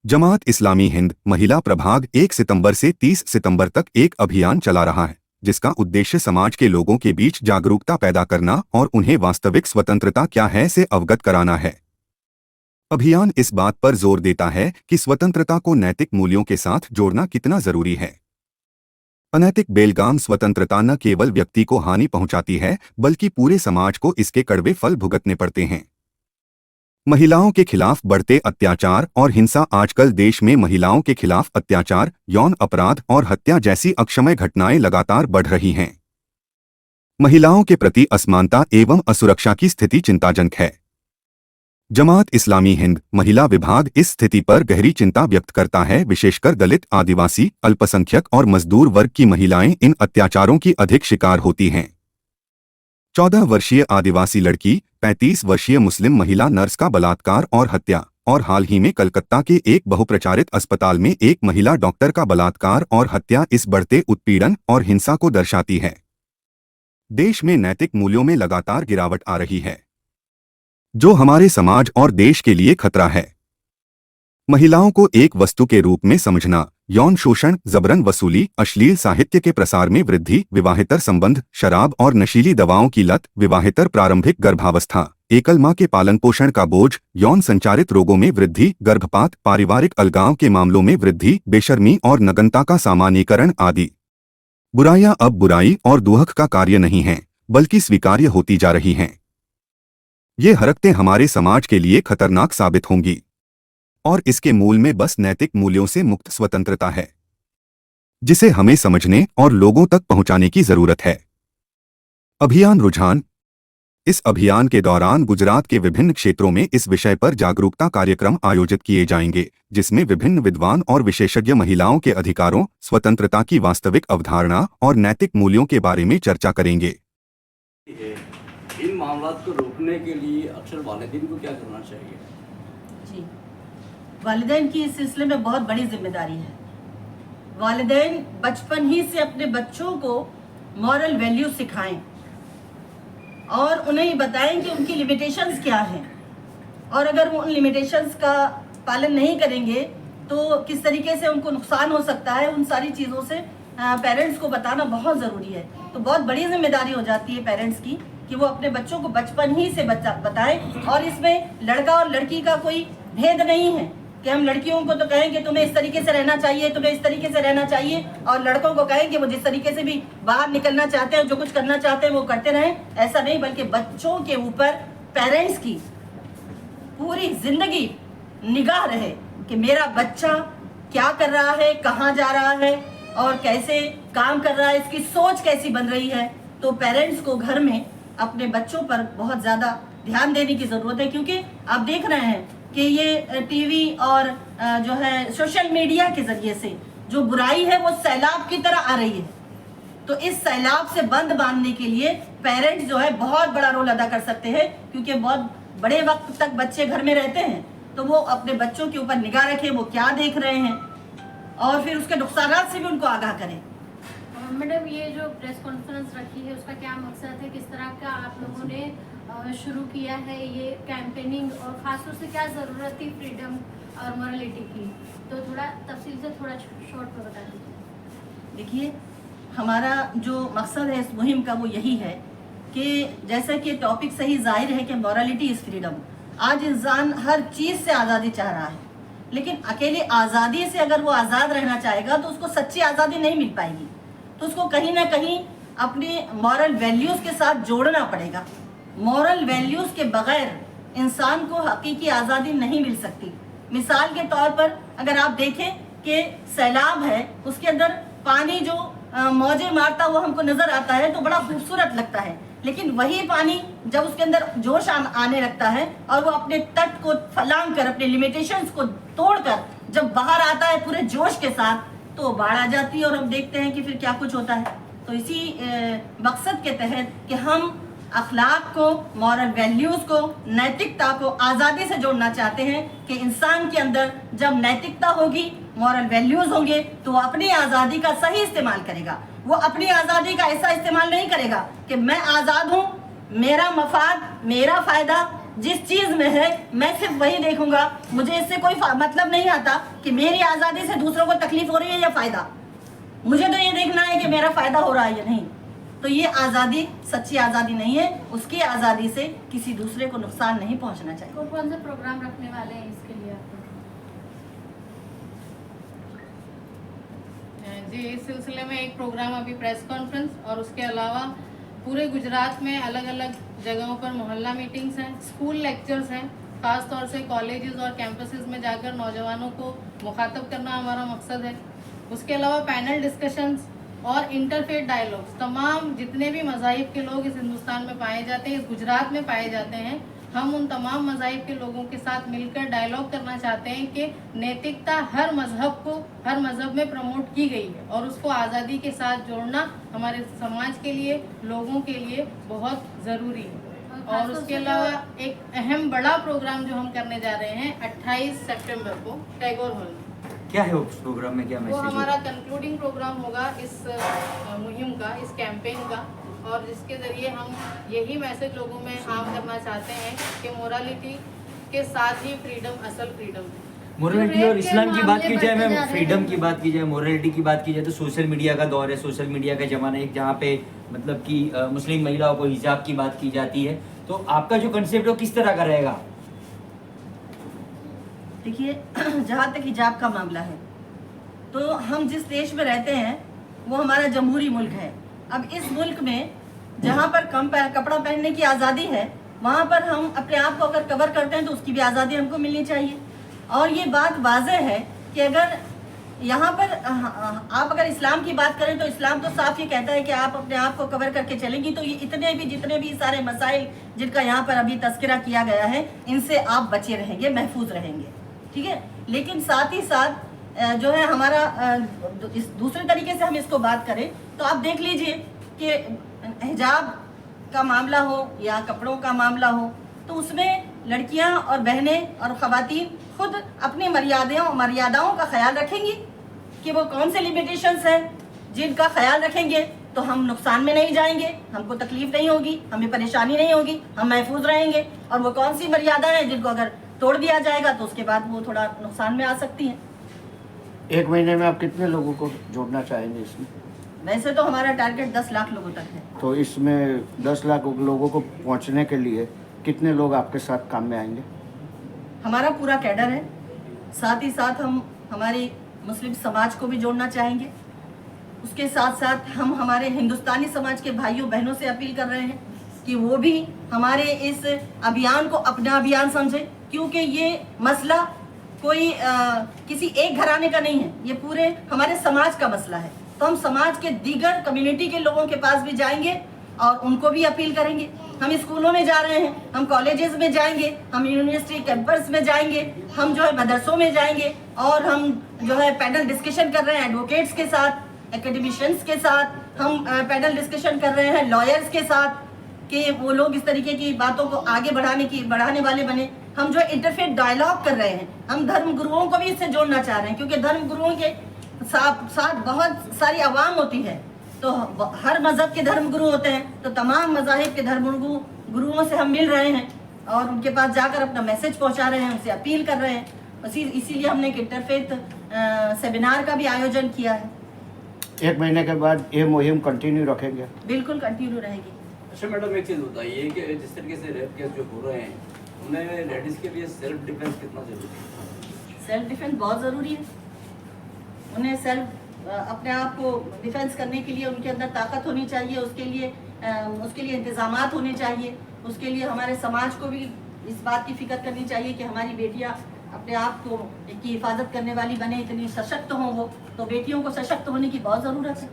जमात इस्लामी हिंद महिला प्रभाग 1 सितंबर से 30 सितंबर तक एक अभियान चला रहा है, जिसका उद्देश्य समाज के लोगों के बीच जागरूकता पैदा करना और उन्हें वास्तविक स्वतंत्रता क्या है से अवगत कराना है। अभियान इस बात पर जोर देता है कि स्वतंत्रता को नैतिक मूल्यों के साथ जोड़ना कितना जरूरी है। अनैतिक बेलगाम स्वतंत्रता न केवल व्यक्ति को हानि पहुंचाती है, बल्कि पूरे समाज को इसके कड़वे फल भुगतने पड़ते हैं। महिलाओं के खिलाफ बढ़ते अत्याचार और हिंसा। आजकल देश में महिलाओं के खिलाफ अत्याचार, यौन अपराध और हत्या जैसी अक्षम्य घटनाएं लगातार बढ़ रही हैं। महिलाओं के प्रति असमानता एवं असुरक्षा की स्थिति चिंताजनक है। जमात इस्लामी हिंद महिला विभाग इस स्थिति पर गहरी चिंता व्यक्त करता है। विशेषकर दलित, आदिवासी, अल्पसंख्यक और मजदूर वर्ग की महिलाएं इन अत्याचारों की अधिक शिकार होती हैं। 14 वर्षीय आदिवासी लड़की, 35 वर्षीय मुस्लिम महिला नर्स का बलात्कार और हत्या, और हाल ही में कलकत्ता के एक बहुप्रचारित अस्पताल में एक महिला डॉक्टर का बलात्कार और हत्या इस बढ़ते उत्पीड़न और हिंसा को दर्शाती है। देश में नैतिक मूल्यों में लगातार गिरावट आ रही है, जो हमारे समाज और देश के लिए खतरा है। महिलाओं को एक वस्तु के रूप में समझना, यौन शोषण, जबरन वसूली, अश्लील साहित्य के प्रसार में वृद्धि, विवाहेतर संबंध, शराब और नशीली दवाओं की लत, विवाहेतर प्रारंभिक गर्भावस्था, एकल मां के पालन पोषण का बोझ, यौन संचारित रोगों में वृद्धि, गर्भपात, पारिवारिक अलगाव के मामलों में वृद्धि, बेशर्मी और नग्नता का सामान्यीकरण आदि बुराइयां अब बुराई और दुहक का कार्य नहीं हैं, बल्कि स्वीकार्य होती जा रही हैं। ये हरकतें हमारे समाज के लिए खतरनाक साबित होंगी, और इसके मूल में बस नैतिक मूल्यों से मुक्त स्वतंत्रता है, जिसे हमें समझने और लोगों तक पहुंचाने की जरूरत है। अभियान रुझान। इस अभियान के दौरान गुजरात के विभिन्न क्षेत्रों में इस विषय पर जागरूकता कार्यक्रम आयोजित किए जाएंगे, जिसमें विभिन्न विद्वान और विशेषज्ञ महिलाओं के अधिकारों, स्वतंत्रता की वास्तविक अवधारणा और नैतिक मूल्यों के बारे में चर्चा करेंगे। इन मामलों को रोकने के लिए अक्सर वालिदैन को क्या करना चाहिए? जी, वालिदैन की इस सिलसिले में बहुत बड़ी जिम्मेदारी है। वालिदैन बचपन ही से अपने बच्चों को मॉरल वैल्यू सिखाएं और उन्हें बताएं कि उनकी लिमिटेशंस क्या हैं, और अगर वो उन लिमिटेशंस का पालन नहीं करेंगे तो किस तरीके से उनको नुकसान हो सकता है, उन सारी चीज़ों से पेरेंट्स को बताना बहुत ज़रूरी है। तो बहुत बड़ी जिम्मेदारी हो जाती है पेरेंट्स की कि वो अपने बच्चों को बचपन ही से बताएं। और इसमें लड़का और लड़की का कोई भेद नहीं है कि हम लड़कियों को तो कहें कि तुम्हें इस तरीके से रहना चाहिए, तुम्हें इस तरीके से रहना चाहिए, और लड़कों को कहें कि वो जिस तरीके से भी बाहर निकलना चाहते हैं, जो कुछ करना चाहते हैं वो करते रहें। ऐसा नहीं, बल्कि बच्चों के ऊपर पेरेंट्स की पूरी जिंदगी निगाह रहे कि मेरा बच्चा क्या कर रहा है, कहाँ जा रहा है और कैसे काम कर रहा है, इसकी सोच कैसी बन रही है। तो पेरेंट्स को घर में अपने बच्चों पर बहुत ज़्यादा ध्यान देने की ज़रूरत है, क्योंकि आप देख रहे हैं कि ये टीवी और जो है सोशल मीडिया के ज़रिए से जो बुराई है वो सैलाब की तरह आ रही है। तो इस सैलाब से बंद बांधने के लिए पेरेंट्स जो है बहुत बड़ा रोल अदा कर सकते हैं, क्योंकि बहुत बड़े वक्त तक बच्चे घर में रहते हैं। तो वो अपने बच्चों के ऊपर निगाह रखें, वो क्या देख रहे हैं, और फिर उसके नुकसानात से भी उनको आगाह करें। मैडम, ये जो प्रेस कॉन्फ्रेंस रखी है उसका क्या मकसद है, किस तरह का आप लोगों ने शुरू किया है ये कैंपेनिंग, और खासतौर से क्या ज़रूरत थी फ्रीडम और मॉरलिटी की, तो थोड़ा तफसील से थोड़ा शॉर्ट में बता दीजिए। देखिए, हमारा जो मकसद है इस मुहिम का वो यही है कि जैसा कि टॉपिक सही जाहिर है कि मॉरलिटी इज़ फ्रीडम। आज इंसान हर चीज़ से आज़ादी चाह रहा है, लेकिन अकेले आज़ादी से अगर वो आज़ाद रहना चाहेगा तो उसको सच्ची आज़ादी नहीं मिल पाएगी। तो उसको कहीं ना कहीं अपने मॉरल वैल्यूज़ के साथ जोड़ना पड़ेगा। मॉरल वैल्यूज़ के बगैर इंसान को हकीकी आज़ादी नहीं मिल सकती। मिसाल के तौर पर अगर आप देखें कि सैलाब है, उसके अंदर पानी जो मौजें मारता हुआ हमको नज़र आता है तो बड़ा खूबसूरत लगता है, लेकिन वही पानी जब उसके अंदर जोश आने लगता है और वो अपने तट को फलांग कर, अपने लिमिटेशंस को तोड़कर जब बाहर आता है पूरे जोश के साथ, तो बाढ़ आ जाती है और हम देखते हैं कि फिर क्या कुछ होता है। तो इसी मकसद के तहत कि हम अखलाक को, मॉरल वैल्यूज़ को, नैतिकता को आज़ादी से जोड़ना चाहते हैं कि इंसान के अंदर जब नैतिकता होगी, मॉरल वैल्यूज़ होंगे, तो वो अपनी आज़ादी का सही इस्तेमाल करेगा। वो अपनी आज़ादी का ऐसा इस्तेमाल नहीं करेगा कि मैं आज़ाद हूँ, मेरा मफाद, मेरा फ़ायदा जिस चीज में है मैं सिर्फ वही देखूंगा। मुझे इससे कोई मतलब नहीं आता कि मेरी आजादी से दूसरों को तकलीफ हो रही है या फायदा। मुझे तो ये देखना है कि मेरा फायदा हो रहा है या नहीं। तो ये आजादी सच्ची आजादी नहीं है। उसकी आजादी से किसी दूसरे को नुकसान नहीं पहुंचना चाहिए। कौन से प्रोग्राम रखने वाले हैं इसके लिए आप? जी, इस सिलसिले में एक प्रोग्राम अभी प्रेस कॉन्फ्रेंस और उसके अलावा पूरे गुजरात में अलग अलग जगहों पर मोहल्ला मीटिंग्स हैं, स्कूल लेक्चर्स हैं। खास तौर से कॉलेजेस और कैंपसेस में जाकर नौजवानों को मुखातब करना हमारा मकसद है। उसके अलावा पैनल डिस्कशंस और इंटरफेथ डायलॉग्स। तमाम जितने भी मज़ाहिब के लोग इस हिंदुस्तान में पाए जाते हैं, इस गुजरात में पाए जाते हैं, हम उन तमाम मज़ाहिब के लोगों के साथ मिलकर डायलॉग करना चाहते हैं कि नैतिकता हर मज़हब में प्रमोट की गई है और उसको आज़ादी के साथ जोड़ना हमारे समाज के लिए, लोगों के लिए बहुत ज़रूरी है। और उसके अलावा एक अहम बड़ा प्रोग्राम जो हम करने जा रहे हैं 28 सितंबर को टैगोर हॉल में। क्या है उस प्रोग्राम में, क्या वो मैसेज हमारा कंक्लूडिंग प्रोग्राम होगा इस मुहिम का, इस कैंपेन का, और जिसके ज़रिए हम यही मैसेज लोगों में आम करना चाहते हैं कि मोरालिटी के साथ ही फ्रीडम असल फ्रीडम है। मोरालिटी और इस्लाम की बात की जाए, मैम फ्रीडम की बात की जाए, मोरालिटी की बात की जाए तो सोशल मीडिया का दौर है, सोशल मीडिया का ज़माना है जहाँ पे मतलब कि मुस्लिम महिलाओं को हिजाब की बात की जाती है। तो आपका जो कंसेप्ट है वो किस तरह का रहेगा? देखिए, जहाँ तक हिजाब का मामला है तो हम जिस देश में रहते हैं वो हमारा जमहूरी मुल्क है। अब इस मुल्क में जहाँ पर कम कपड़ा पहनने की आज़ादी है वहाँ पर हम अपने आप को अगर कवर करते हैं तो उसकी भी आज़ादी हमको मिलनी चाहिए। और ये बात वाज़ेह है कि अगर यहाँ पर आप अगर इस्लाम की बात करें तो इस्लाम तो साफ ये कहता है कि आप अपने आप को कवर करके चलेंगी। तो ये जितने भी सारे मसाइल जिनका यहाँ पर अभी तस्करा किया गया है इनसे आप बचे रहेंगे, महफूज रहेंगे, ठीक है। लेकिन साथ ही साथ जो है हमारा इस दूसरे तरीके से हम इसको बात करें तो आप देख लीजिए कि हिजाब का मामला हो या कपड़ों का मामला हो तो उसमें लड़कियां और बहनें और ख़वातीन खुद अपनी मर्यादाओं का ख्याल रखेंगी कि वो कौन से लिमिटेशंस हैं जिनका ख्याल रखेंगे तो हम नुकसान में नहीं जाएंगे, हमको तकलीफ नहीं होगी, हमें परेशानी नहीं होगी, हम महफूज रहेंगे। और वो कौन सी मर्यादा है जिनको अगर तोड़ दिया जाएगा तो उसके बाद वो थोड़ा नुकसान में आ सकती हैं। एक महीने में आप कितने लोगों को जोड़ना चाहेंगे इसमें? वैसे तो हमारा टारगेट 10 लाख लोगों तक है। तो इसमें 10 लाख लोगों को पहुंचने के लिए कितने लोग आपके साथ काम में आएंगे? हमारा पूरा कैडर है। साथ ही साथ हम हमारी मुस्लिम समाज को भी जोड़ना चाहेंगे। उसके साथ साथ हम हमारे हिंदुस्तानी समाज के भाइयों बहनों से अपील कर रहे हैं कि वो भी हमारे इस अभियान को अपना अभियान समझें, क्योंकि ये मसला कोई किसी एक घराने का नहीं है, ये पूरे हमारे समाज का मसला है। तो हम समाज के दीगर कम्युनिटी के लोगों के पास भी जाएंगे और उनको भी अपील करेंगे। हम स्कूलों में जा रहे हैं, हम कॉलेजेस में जाएंगे, हम यूनिवर्सिटी कैंपस में जाएंगे, हम जो है मदरसों में जाएंगे और हम जो है पैनल डिस्कशन कर रहे हैं एडवोकेट्स के साथ, एकेडमिशियंस के साथ। हम पैनल डिस्कशन कर रहे हैं लॉयर्स के साथ कि वो लोग इस तरीके की बातों को आगे बढ़ाने वाले बने। हम जो इंटरफेथ डायलॉग कर रहे हैं, हम धर्म गुरुओं को भी इससे जोड़ना चाह रहे हैं, क्योंकि धर्म गुरुओं के साथ बहुत सारी आवाम होती है। तो हर मज़हब के धर्म गुरु होते हैं, तो तमाम मज़ाहिब के धर्म गुरुओं से हम मिल रहे हैं और उनके पास जाकर अपना मैसेज पहुंचा रहे हैं, उनसे अपील कर रहे हैं। इसीलिए हमने एक इंटरफेथ सेमिनार का भी आयोजन किया है। 1 महीने के बाद ये मुहिम कंटिन्यू रखेंगे? बिल्कुल कंटिन्यू रहेगी। अच्छा मैडम, एक चीज़ बताइए कि जिस तरीके से रेप केस जो हो रहे हैं उन्हें लेडीज़ के लिए सेल्फ डिफेंस कितना जरूरी है? सेल्फ डिफेंस बहुत ज़रूरी है। उन्हें अपने आप को डिफेंस करने के लिए उनके अंदर ताकत होनी चाहिए, उसके लिए इंतज़ामात होने चाहिए। उसके लिए हमारे समाज को भी इस बात की फिक्र करनी चाहिए कि हमारी बेटियां अपने आप को की हिफाजत करने वाली बने, इतनी सशक्त हों वो। तो बेटियों को सशक्त होने की बहुत ज़रूरत है।